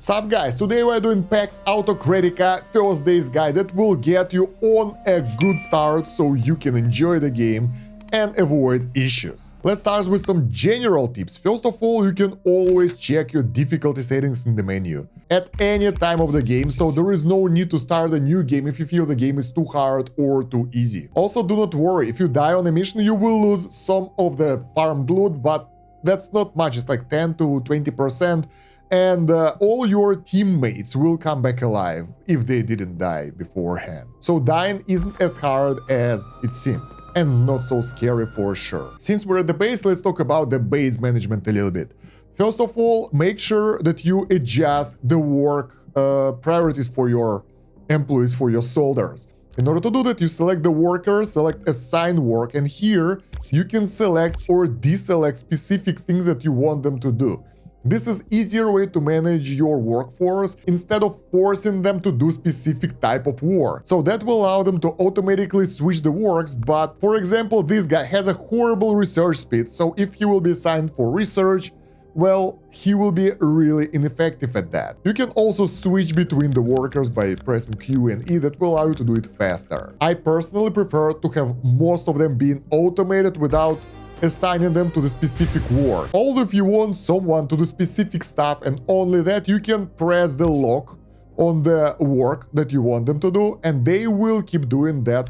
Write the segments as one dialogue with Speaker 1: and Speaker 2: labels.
Speaker 1: Sup guys, today we're doing PAX Autocratica first days guide that will get you on a good start so you can enjoy the game and avoid issues. Let's start with some general tips. First of all, you can always check your difficulty settings in the menu at any time of the game, so there is no need to start a new game if you feel the game is too hard or too easy. Also, do not worry, if you die on a mission, you will lose some of the farmed loot, but that's not much, it's like 10 to 20%. And all your teammates will come back alive if they didn't die beforehand. So dying isn't as hard as it seems, and not so scary for sure. Since we're at the base, let's talk about the base management a little bit. First of all, make sure that you adjust the work priorities for your employees, for your soldiers. In order to do that, you select the worker, select assign work, and here you can select or deselect specific things that you want them to do. This is easier way to manage your workforce instead of forcing them to do specific type of work. So that will allow them to automatically switch the works, but for example, this guy has a horrible research speed, so if he will be assigned for research, well, he will be really ineffective at that. You can also switch between the workers by pressing Q and E that will allow you to do it faster. I personally prefer to have most of them being automated without assigning them to the specific work. Although if you want someone to do specific stuff and only that, you can press the lock on the work that you want them to do and they will keep doing that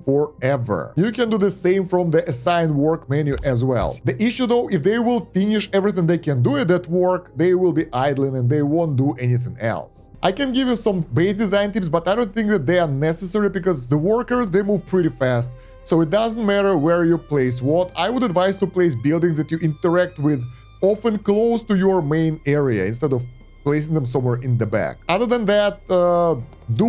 Speaker 1: forever. You can do the same from the assign work menu as well. The issue though, if they will finish everything they can do at that work, they will be idling and they won't do anything else. I can give you some base design tips, but I don't think that they are necessary because the workers, they move pretty fast. So it doesn't matter where you place what. I would advise to place buildings that you interact with often close to your main area instead of placing them somewhere in the back. Other than that, do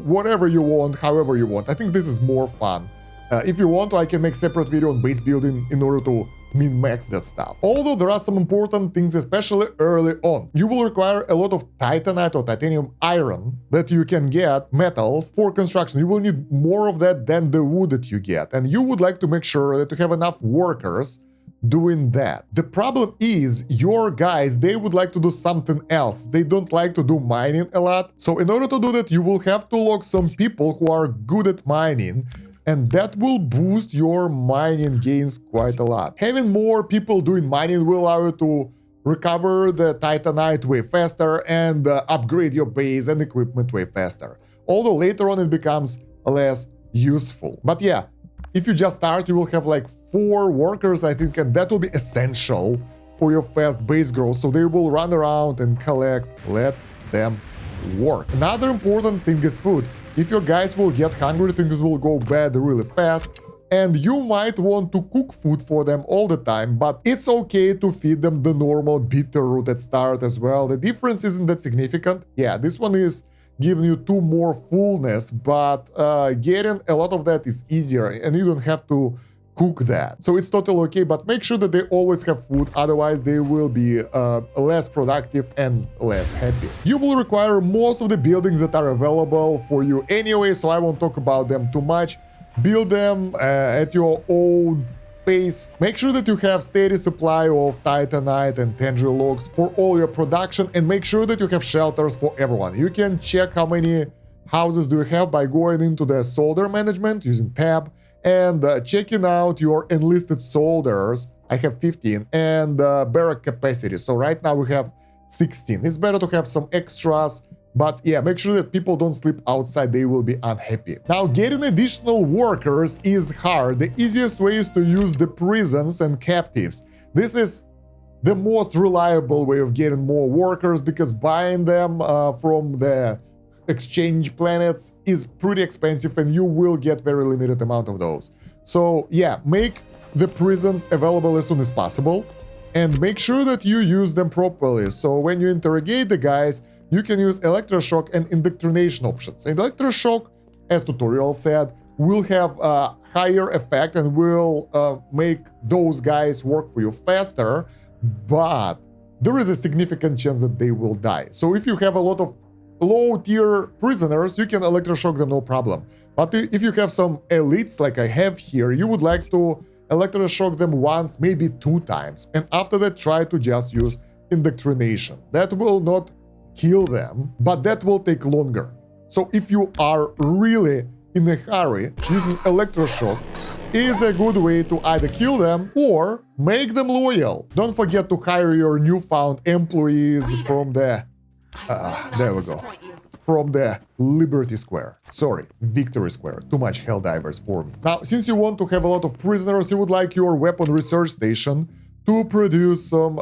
Speaker 1: whatever you want, however you want. I think this is more fun. If you want to, I can make separate video on base building in order to min-max that stuff. Although there are some important things, especially early on. You will require a lot of titanite or titanium iron that you can get, metals, for construction. You will need more of that than the wood that you get. And you would like to make sure that you have enough workers doing that. The problem is your guys, they would like to do something else. They don't like to do mining a lot. So in order to do that, you will have to lock some people who are good at mining, and that will boost your mining gains quite a lot. Having more people doing mining will allow you to recover the titanite way faster and upgrade your base and equipment way faster. Although later on it becomes less useful. But yeah, if you just start, you will have like 4 workers, I think, and that will be essential for your fast base growth. So they will run around and collect. Let them work. Another important thing is food. If your guys will get hungry, things will go bad really fast, and you might want to cook food for them all the time, but it's okay to feed them the normal bitter root at start as well. The difference isn't that significant. Yeah, this one is giving you 2 more fullness, but getting a lot of that is easier, and you don't have to cook that. So it's totally okay, but make sure that they always have food, otherwise they will be less productive and less happy. You will require most of the buildings that are available for you anyway, so I won't talk about them too much. Build them at your own pace. Make sure that you have steady supply of titanite and tendril logs for all your production, and make sure that you have shelters for everyone. You can check how many houses do you have by going into the soldier management using tab and checking out your enlisted soldiers. I have 15, and barrack capacity. So right now we have 16. It's better to have some extras, but yeah, make sure that people don't sleep outside, they will be unhappy. Now, getting additional workers is hard. The easiest way is to use the prisons and captives. This is the most reliable way of getting more workers because buying them from the exchange planets is pretty expensive and you will get very limited amount of those. So yeah, make the prisons available as soon as possible and make sure that you use them properly. So when you interrogate the guys, you can use electroshock and indoctrination options. And electroshock, as tutorial said, will have a higher effect and will make those guys work for you faster, but there is a significant chance that they will die. So if you have a lot of low-tier prisoners, you can electroshock them, no problem. But if you have some elites like I have here, you would like to electroshock them once, maybe 2 times, and after that try to just use indoctrination. That will not kill them, but that will take longer. So if you are really in a hurry, using electroshock is a good way to either kill them or make them loyal. Don't forget to hire your newfound employees from the... there we go. From the Liberty Square. Sorry, Victory Square. Too much Helldivers for me. Now, since you want to have a lot of prisoners, you would like your weapon research station to produce some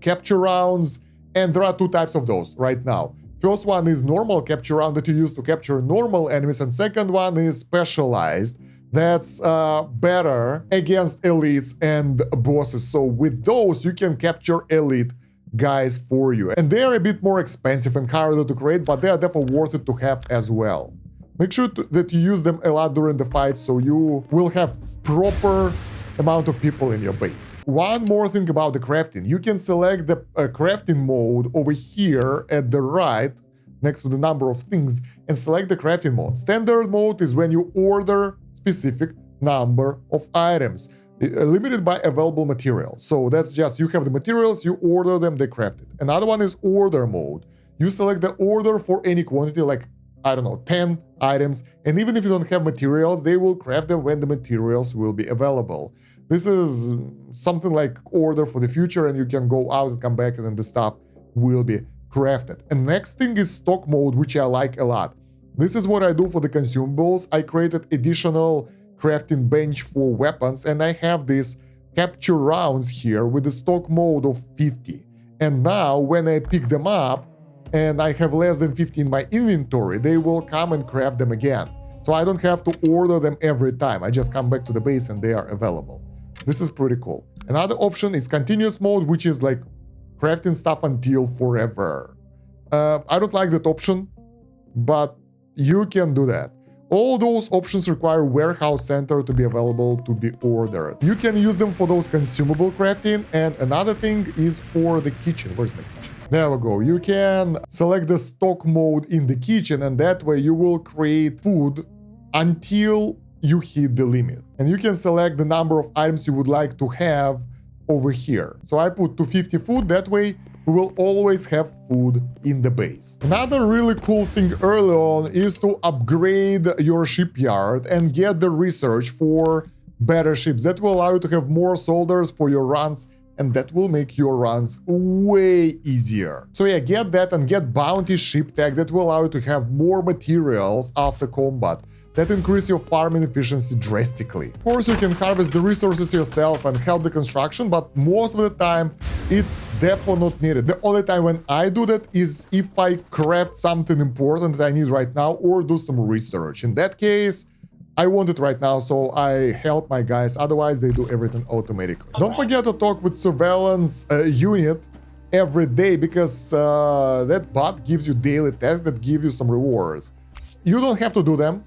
Speaker 1: capture rounds, and there are two types of those right now. First one is normal capture round that you use to capture normal enemies, and second one is specialized. That's better against elites and bosses. So with those, you can capture elite guys for you. And they are a bit more expensive and harder to create, but they are definitely worth it to have as well. Make sure that you use them a lot during the fight, so you will have proper amount of people in your base. One more thing about the crafting. You can select the crafting mode over here at the right, next to the number of things, and select the crafting mode. Standard mode is when you order specific number of items, limited by available materials. So that's just, you have the materials, you order them, they craft it. Another one is order mode. You select the order for any quantity, like, I don't know, 10 items, and even if you don't have materials, they will craft them when the materials will be available. This is something like order for the future, and you can go out and come back, and then the stuff will be crafted. And next thing is stock mode, which I like a lot. This is what I do for the consumables. I created additional crafting bench for weapons, and I have these capture rounds here with the stock mode of 50. And now when I pick them up and I have less than 50 in my inventory, they will come and craft them again. So I don't have to order them every time. I just come back to the base and they are available. This is pretty cool. Another option is continuous mode, which is like crafting stuff until forever. I don't like that option, but you can do that. All those options require warehouse center to be available to be ordered. You can use them for those consumable crafting, and another thing is for the kitchen. Where's my kitchen? There we go. You can select the stock mode in the kitchen, and that way you will create food until you hit the limit. And you can select the number of items you would like to have over here. So I put 250 food, that way we will always have food in the base. Another really cool thing early on is to upgrade your shipyard and get the research for better ships. That will allow you to have more soldiers for your runs, and that will make your runs way easier. So yeah, get that and get bounty ship tag. That will allow you to have more materials after combat. That increases your farming efficiency drastically. Of course, you can harvest the resources yourself and help the construction, but most of the time, it's definitely not needed. The only time when I do that is if I craft something important that I need right now or do some research. In that case, I want it right now, so I help my guys. Otherwise, they do everything automatically. Don't forget to talk with surveillance unit every day, because that bot gives you daily tasks that give you some rewards. You don't have to do them.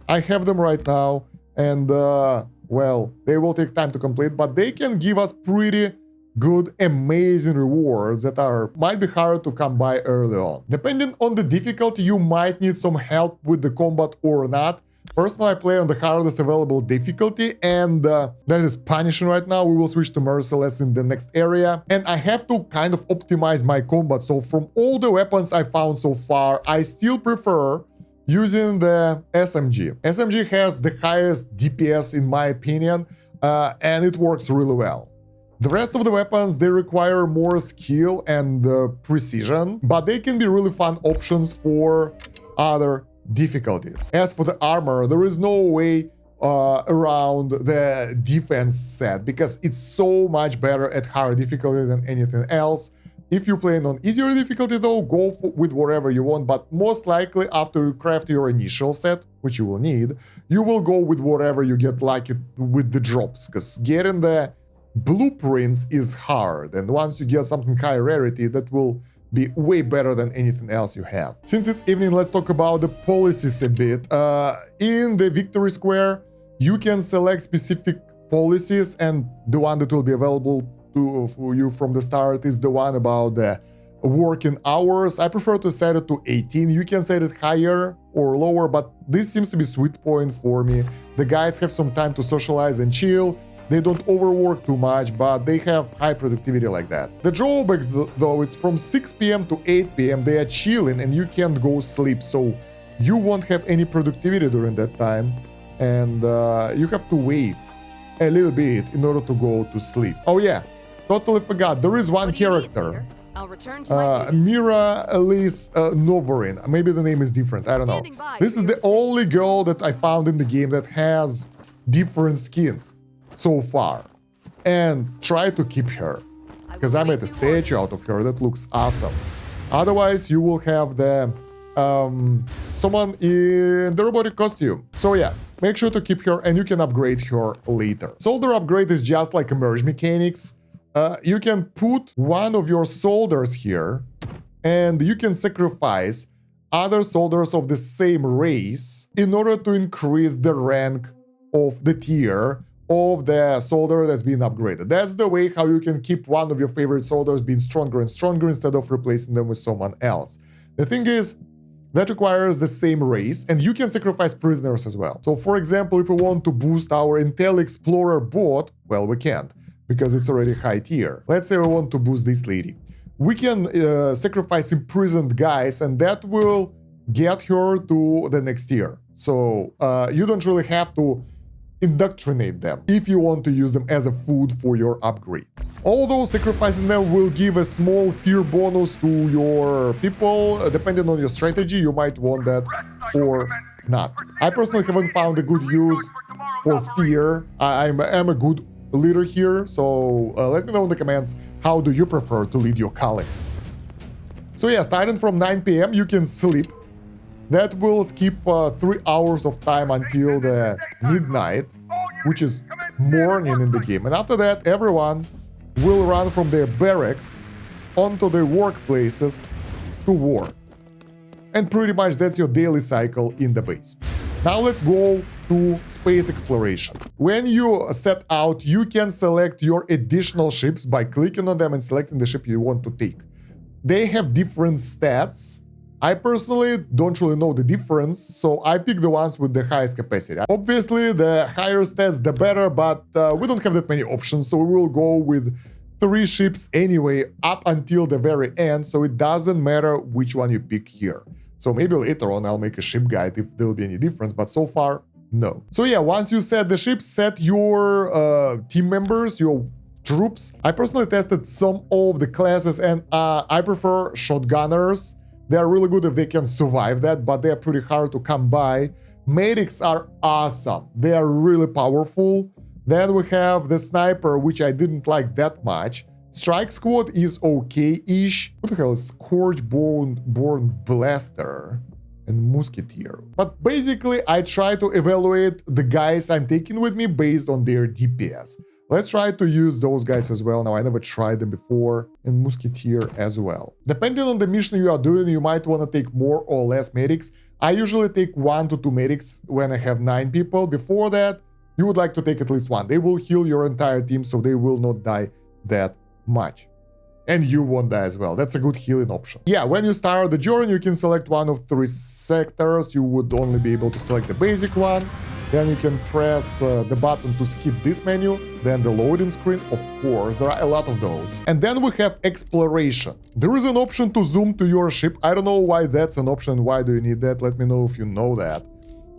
Speaker 1: I have them right now, and well, they will take time to complete, but they can give us pretty good, amazing rewards that might be hard to come by early on. Depending on the difficulty, you might need some help with the combat or not. Personally, I play on the hardest available difficulty, and that is punishing right now. We will switch to merciless in the next area, and I have to kind of optimize my combat. So from all the weapons I found so far, I still prefer using the SMG. SMG has the highest DPS in my opinion, and it works really well. The rest of the weapons, they require more skill and precision, but they can be really fun options for other difficulties. As for the armor, there is no way around the defense set, because it's so much better at higher difficulty than anything else. If you're playing on easier difficulty though, go with whatever you want, but most likely after you craft your initial set, which you will need, you will go with whatever you get lucky with the drops, because getting the blueprints is hard, and once you get something high rarity, that will be way better than anything else you have. Since it's evening, let's talk about the policies a bit. In the Victory Square, you can select specific policies, and the one that will be available for you from the start is the one about the working hours. I prefer to set it to 18. You can set it higher or lower, but this seems to be sweet point for me. The guys have some time to socialize and chill. They don't overwork too much, but they have high productivity like that. The drawback though is from 6 p.m. to 8 p.m. they are chilling and you can't go sleep, so you won't have any productivity during that time, and you have to wait a little bit in order to go to sleep. Oh yeah, totally forgot. There is one character.
Speaker 2: I'll return to my duties.
Speaker 1: Miralisse Novarin. Maybe the name is different. I don't know. This is the only girl that I found in the game that has different skin so far, and try to keep her, because I made a statue out of her that looks awesome. Otherwise, you will have the someone in the robotic costume. So yeah, make sure to keep her, and you can upgrade her later. Soldier upgrade is just like a merge mechanics. You can put one of your soldiers here, and you can sacrifice other soldiers of the same race in order to increase the rank of the tier of the soldier that's been upgraded. That's the way how you can keep one of your favorite soldiers being stronger and stronger instead of replacing them with someone else. The thing is, that requires the same race, and you can sacrifice prisoners as well. So for example, if we want to boost our Intel Explorer bot, well, we can't, because it's already high tier. Let's say we want to boost this lady. We can sacrifice imprisoned guys, and that will get her to the next tier. So you don't really have to indoctrinate them if you want to use them as a food for your upgrades. Although sacrificing them will give a small fear bonus to your people, depending on your strategy, you might want that or not. I personally haven't found a good use for fear. I'm a good leader here, so let me know in the comments, how do you prefer to lead your colony? So yeah, starting from 9 p.m. you can sleep. That will skip 3 hours of time until the midnight, which is morning in the game. And after that, everyone will run from their barracks onto their workplaces to work. And pretty much that's your daily cycle in the base. Now let's go to space exploration. When you set out, you can select your additional ships by clicking on them and selecting the ship you want to take. They have different stats. I personally don't really know the difference, so I pick the ones with the highest capacity. Obviously, the higher stats, the better, but we don't have that many options, so we will go with 3 ships anyway up until the very end, so it doesn't matter which one you pick here. So maybe later on I'll make a ship guide if there'll be any difference, but so far, no. So yeah, once you set the ships, set your team members, your troops. I personally tested some of the classes, and I prefer shotgunners. They are really good if they can survive that, but they are pretty hard to come by. Medics are awesome. They are really powerful. Then we have the sniper, which I didn't like that much. Strike squad is okay-ish. What the hell is Scorch-born blaster and musketeer? But basically, I try to evaluate the guys I'm taking with me based on their DPS. Let's try to use those guys as well. Now, I never tried them before, and musketeer as well. Depending on the mission you are doing, you might want to take more or less medics. I usually take 1 to 2 medics when I have 9 people. Before that, you would like to take at least 1. They will heal your entire team, so they will not die that much. And you won't die as well. That's a good healing option. Yeah, when you start the journey, you can select one of 3 sectors. You would only be able to select the basic one. Then you can press the button to skip this menu, then the loading screen, of course, there are a lot of those. And then we have exploration. There is an option to zoom to your ship. I don't know why that's an option, why do you need that? Let me know if you know that.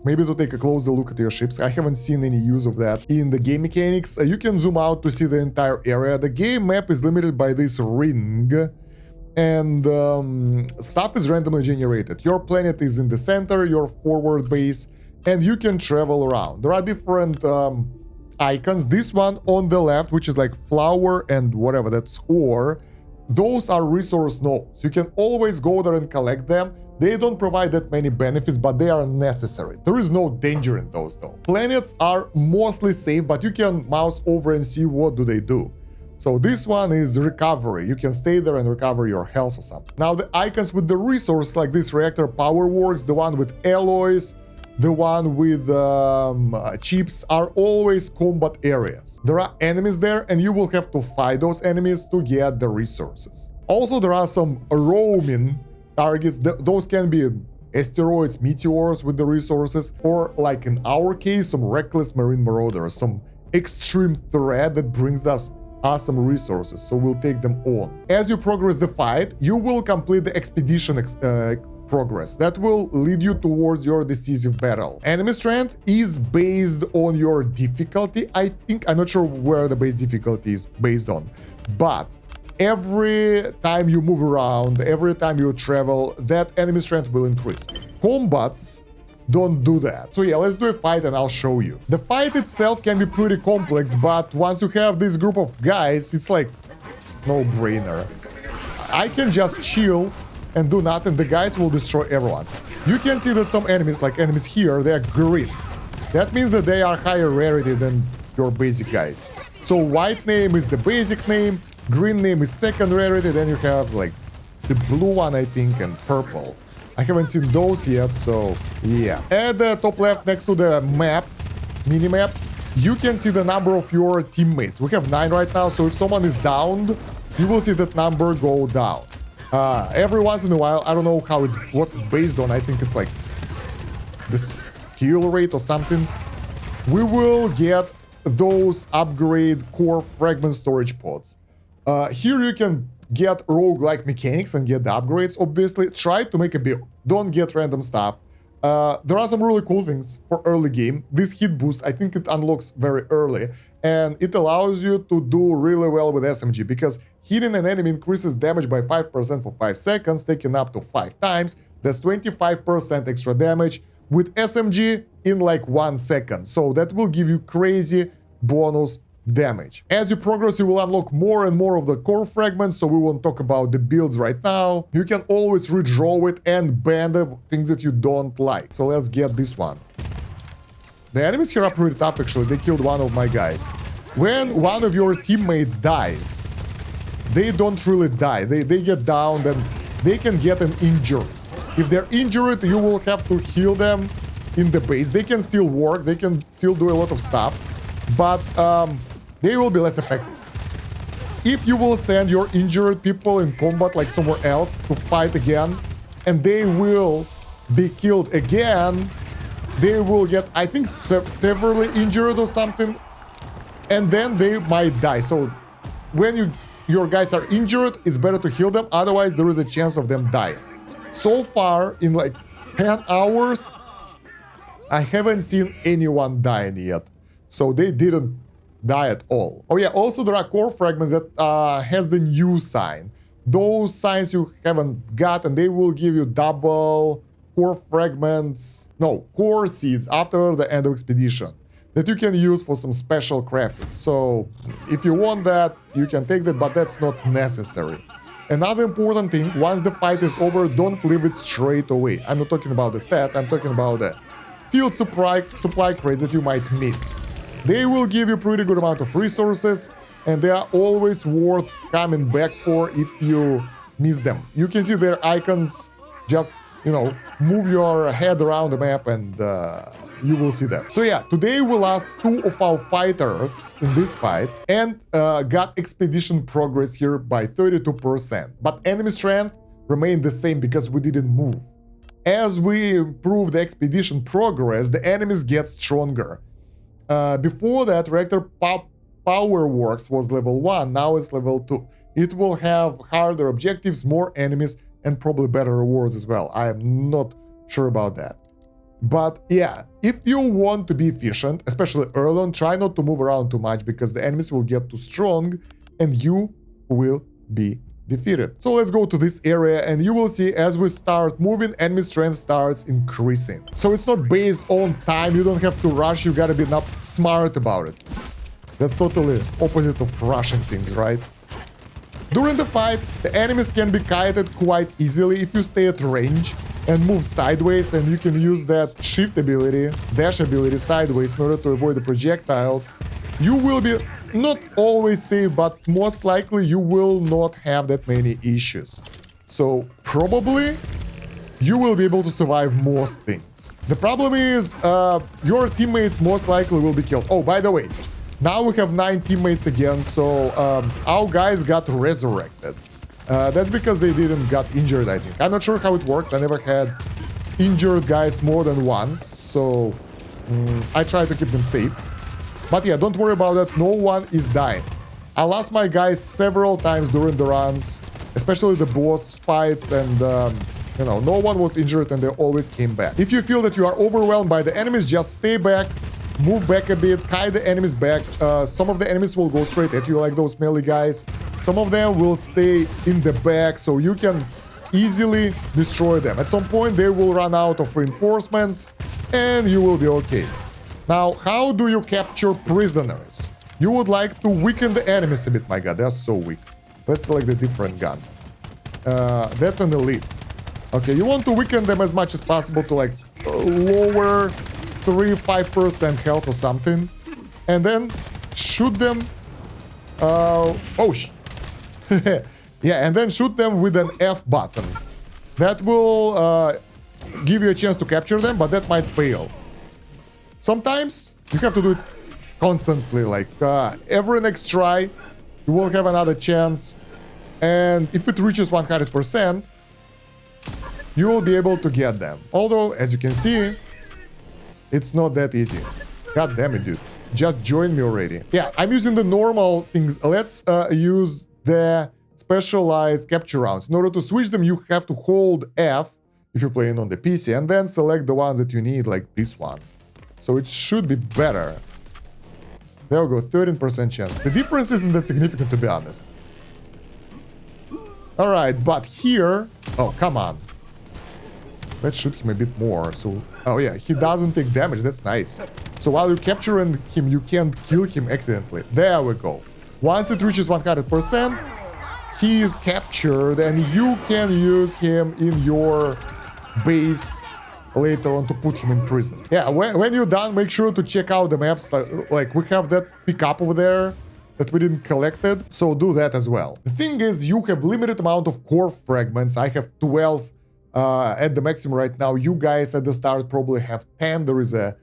Speaker 1: Maybe to take a closer look at your ships. I haven't seen any use of that in the game mechanics. You can zoom out to see the entire area. The game map is limited by this ring, and stuff is randomly generated. Your planet is in the center, your forward base, and you can travel around. There are different icons. This one on the left, which is like flower and whatever, that's ore. Those are resource nodes. You can always go there and collect them. They don't provide that many benefits, but they are necessary. There is no danger in those though. Planets are mostly safe, but you can mouse over and see what do they do. So this one is recovery. You can stay there and recover your health or something. Now the icons with the resource, like this reactor power works, the one with alloys, the one with chips, are always combat areas. There are enemies there, and you will have to fight those enemies to get the resources. Also, there are some roaming targets. Those can be asteroids, meteors with the resources, or like in our case, some reckless marine marauders, some extreme threat that brings us awesome resources, so we'll take them on. As you progress the fight, you will complete the expedition progress that will lead you towards your decisive battle. Enemy strength is based on your difficulty. I'm not sure where the base difficulty is based on, but every time you move around, every time you travel, that enemy strength will increase. Combats don't do that. So yeah, let's do a fight and I'll show you. The fight itself can be pretty complex, but once you have this group of guys, it's like no-brainer. I can just chill and do nothing. The guys will destroy everyone. You can see that some enemies, like enemies here, they are green. That means that they are higher rarity than your basic guys. So white name is the basic name, green name is second rarity, then you have like the blue one, I think, and purple. I haven't seen those yet, so yeah. At the top left, next to the map, mini-map, you can see the number of your teammates. We have 9 right now, so if someone is downed, you will see that number go down. Every once in a while, I don't know what's it based on, I think it's like the skill rate or something. We will get those upgrade core fragment storage pods. Here you can get roguelike mechanics and get the upgrades, obviously. Try to make a build. Don't get random stuff. There are some really cool things for early game. This hit boost, I think it unlocks very early, and it allows you to do really well with SMG, because hitting an enemy increases damage by 5% for 5 seconds, taking up to 5 times. That's 25% extra damage with SMG in like 1 second. So that will give you crazy bonus damage. As you progress, you will unlock more and more of the core fragments, so we won't talk about the builds right now. You can always redraw it and ban the things that you don't like. So let's get this one. The enemies here are pretty tough, actually. They killed one of my guys. When one of your teammates dies, they don't really die. They get down, and they can get an injury. If they're injured, you will have to heal them in the base. They can still work, they can still do a lot of stuff, but they will be less effective. If you will send your injured people in combat, like somewhere else, to fight again, and they will be killed again, they will get, I think, severely injured or something, and then they might die. So when your guys are injured, it's better to heal them, otherwise there is a chance of them dying. So far, in like 10 hours, I haven't seen anyone dying yet. So they didn't die at all. Oh yeah, also there are core fragments that has the new sign. Those signs you haven't got, and they will give you double core fragments, no, core seeds after the end of expedition that you can use for some special crafting. So if you want that, you can take that, but that's not necessary. Another important thing, once the fight is over, don't leave it straight away. I'm not talking about the stats, I'm talking about the field supply crates that you might miss. They will give you pretty good amount of resources, and they are always worth coming back for if you miss them. You can see their icons, just, you know, move your head around the map and you will see that. So yeah, today we lost 2 of our fighters in this fight and got expedition progress here by 32%. But enemy strength remained the same because we didn't move. As we improve the expedition progress, the enemies get stronger. Before that, Reactor Power Works was level 1, now it's level 2. It will have harder objectives, more enemies, and probably better rewards as well. I am not sure about that. But yeah, if you want to be efficient, especially early on, try not to move around too much because the enemies will get too strong and you will be defeated. So let's go to this area and you will see as we start moving, enemy strength starts increasing. So it's not based on time, you don't have to rush, you gotta be not smart about it. That's totally opposite of rushing things, right? During the fight, the enemies can be kited quite easily if you stay at range and move sideways, and you can use that shift ability, dash ability sideways in order to avoid the projectiles. You will be not always safe, but most likely you will not have that many issues. So probably you will be able to survive most things. The problem is your teammates most likely will be killed. Oh, by the way, now we have 9 teammates again, so our guys got resurrected. That's because they didn't get injured, I think. I'm not sure how it works. I never had injured guys more than once, so I try to keep them safe. But yeah, don't worry about that. No one is dying. I lost my guys several times during the runs, especially the boss fights, and you know, no one was injured and they always came back. If you feel that you are overwhelmed by the enemies, just stay back, move back a bit, kite the enemies back. Some of the enemies will go straight at you, like those melee guys. Some of them will stay in the back, so you can easily destroy them. At some point, they will run out of reinforcements, and you will be okay. Now, how do you capture prisoners? You would like to weaken the enemies a bit. My god, they're so weak. Let's select a different gun. That's an elite. Okay, you want to weaken them as much as possible to like lower 3-5% health or something. And then shoot them. Yeah, and then shoot them with an F button. That will give you a chance to capture them, but that might fail. Sometimes you have to do it constantly, like every next try, you will have another chance. And if it reaches 100%, you will be able to get them. Although, as you can see, it's not that easy. God damn it, dude. Just join me already. Yeah, I'm using the normal things. Let's use the specialized capture rounds. In order to switch them, you have to hold F if you're playing on the PC, and then select the ones that you need, like this one. So it should be better. There we go, 13% chance. The difference isn't that significant, to be honest. Alright, but here... Oh, come on. Let's shoot him a bit more. So, oh yeah, he doesn't take damage. That's nice. So while you're capturing him, you can't kill him accidentally. There we go. Once it reaches 100%, he is captured, and you can use him in your base later on to put him in prison. Yeah, when you're done, make sure to check out the maps. Like we have that pickup over there that we didn't collect it, so do that as well. The thing is, you have limited amount of core fragments. I have 12 at the maximum right now. You guys at the start probably have 10. There is a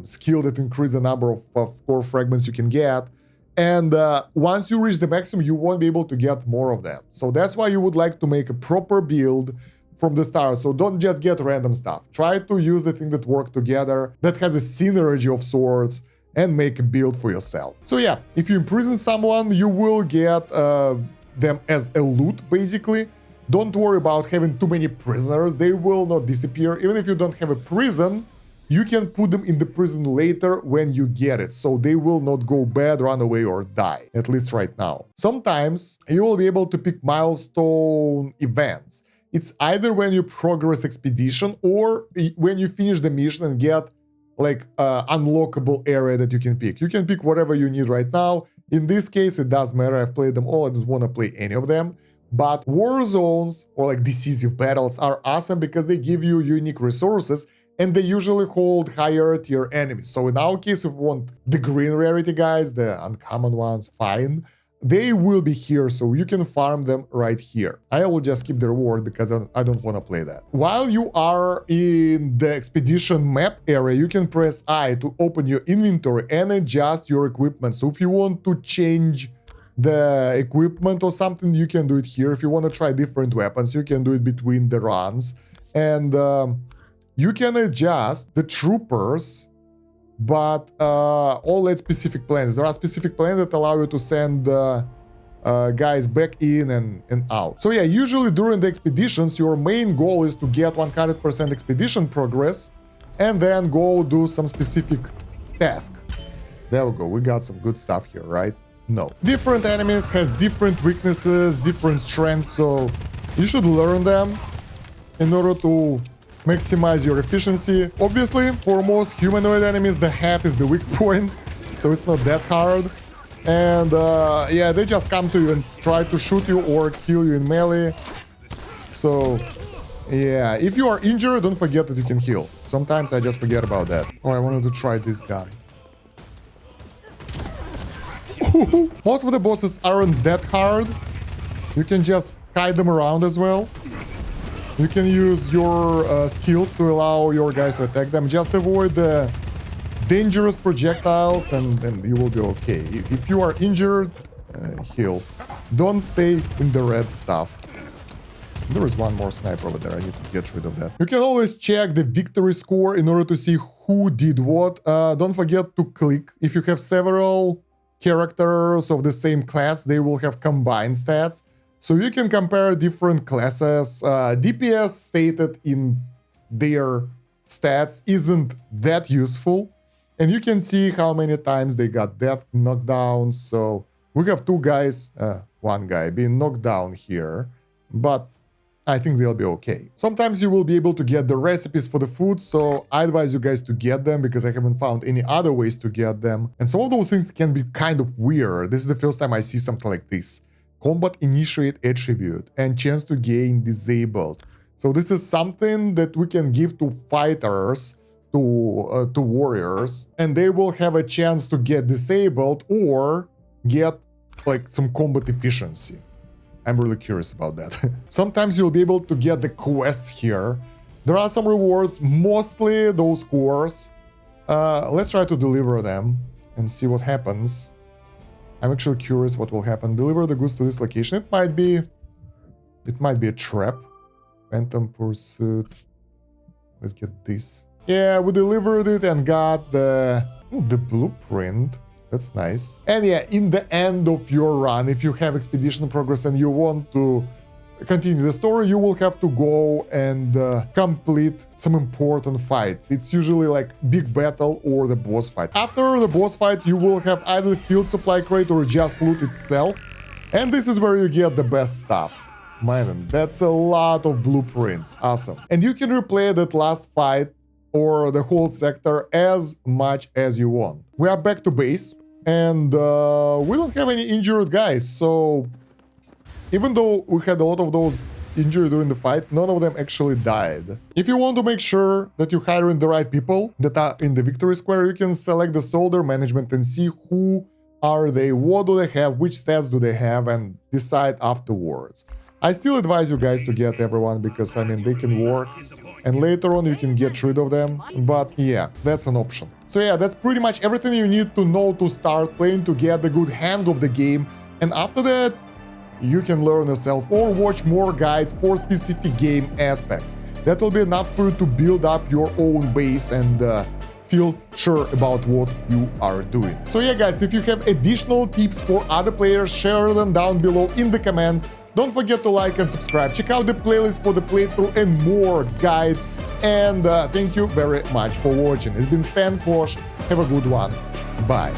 Speaker 1: skill that increases the number of core fragments you can get. And once you reach the maximum, you won't be able to get more of them. So that's why you would like to make a proper build from the start. So don't just get random stuff. Try to use the thing that work together, that has a synergy of sorts, and make a build for yourself. So yeah, if you imprison someone, you will get them as a loot, basically. Don't worry about having too many prisoners. They will not disappear. Even if you don't have a prison, you can put them in the prison later when you get it, so they will not go bad, run away, or die, at least right now. Sometimes you will be able to pick milestone events. It's either when you progress expedition or when you finish the mission and get like unlockable area that you can pick. You can pick whatever you need right now. In this case, it does matter. I've played them all. I don't want to play any of them. But war zones or like decisive battles are awesome because they give you unique resources and they usually hold higher tier enemies. So in our case, if we want the green rarity guys, the uncommon ones, fine. They will be here, so you can farm them right here. I will just keep the reward because I don't want to play that. While you are in the expedition map area, you can press I to open your inventory and adjust your equipment. So if you want to change the equipment or something, you can do it here. If you want to try different weapons, you can do it between the runs. And you can adjust the troopers, but all at specific plans. There are specific plans that allow you to send guys back in and out. So yeah, usually during the expeditions, your main goal is to get 100% expedition progress and then go do some specific task. There we go, we got some good stuff here, right? No. Different enemies has different weaknesses, different strengths, so you should learn them in order to maximize your efficiency. Obviously, for most humanoid enemies, the head is the weak point, so it's not that hard. And yeah, they just come to you and try to shoot you or kill you in melee. So yeah, if you are injured, don't forget that you can heal. Sometimes I just forget about that. Oh, I wanted to try this gun. Most of the bosses aren't that hard. You can just kite them around as well. You can use your skills to allow your guys to attack them. Just avoid the dangerous projectiles and you will be okay. If you are injured, heal. Don't stay in the red stuff. There is one more sniper over there. I need to get rid of that. You can always check the victory score in order to see who did what. Don't forget to click. If you have several characters of the same class, they will have combined stats. So you can compare different classes. DPS stated in their stats isn't that useful. And you can see how many times they got death knockdown. So we have two guys, one guy being knocked down here. But I think they'll be okay. Sometimes you will be able to get the recipes for the food, so I advise you guys to get them because I haven't found any other ways to get them. And some of those things can be kind of weird. This is the first time I see something like this. Combat initiate attribute and chance to gain disabled. So this is something that we can give to fighters, to warriors, and they will have a chance to get disabled or get like some combat efficiency. I'm really curious about that. Sometimes you'll be able to get the quests here. There are some rewards, mostly those cores. Let's try to deliver them and see what happens. I'm actually curious what will happen. Deliver the goods to this location. It might be a trap. Phantom pursuit. Let's get this. Yeah, we delivered it and got the blueprint. That's nice. And yeah, in the end of your run, if you have expedition progress and you want to continue the story, you will have to go and complete some important fight. It's usually like big battle or the boss fight. After the boss fight, you will have either field supply crate or just loot itself. And this is where you get the best stuff. Man, that's a lot of blueprints. Awesome. And you can replay that last fight or the whole sector as much as you want. We are back to base. And we don't have any injured guys, so even though we had a lot of those injured during the fight, none of them actually died. If you want to make sure that you're hiring the right people that are in the victory square, you can select the soldier management and see who are they, what do they have, which stats do they have, and decide afterwards. I still advise you guys to get everyone because, I mean, they can work and later on you can get rid of them, but yeah, that's an option. So yeah, that's pretty much everything you need to know to start playing to get the good hang of the game, and after that, you can learn yourself or watch more guides for specific game aspects. That will be enough for you to build up your own base and feel sure about what you are doing. So yeah guys, if you have additional tips for other players, share them down below in the comments. Don't forget to like and subscribe. Check out the playlist for the playthrough and more guides. And thank you very much for watching. It's been Kosh. Have a good one. Bye.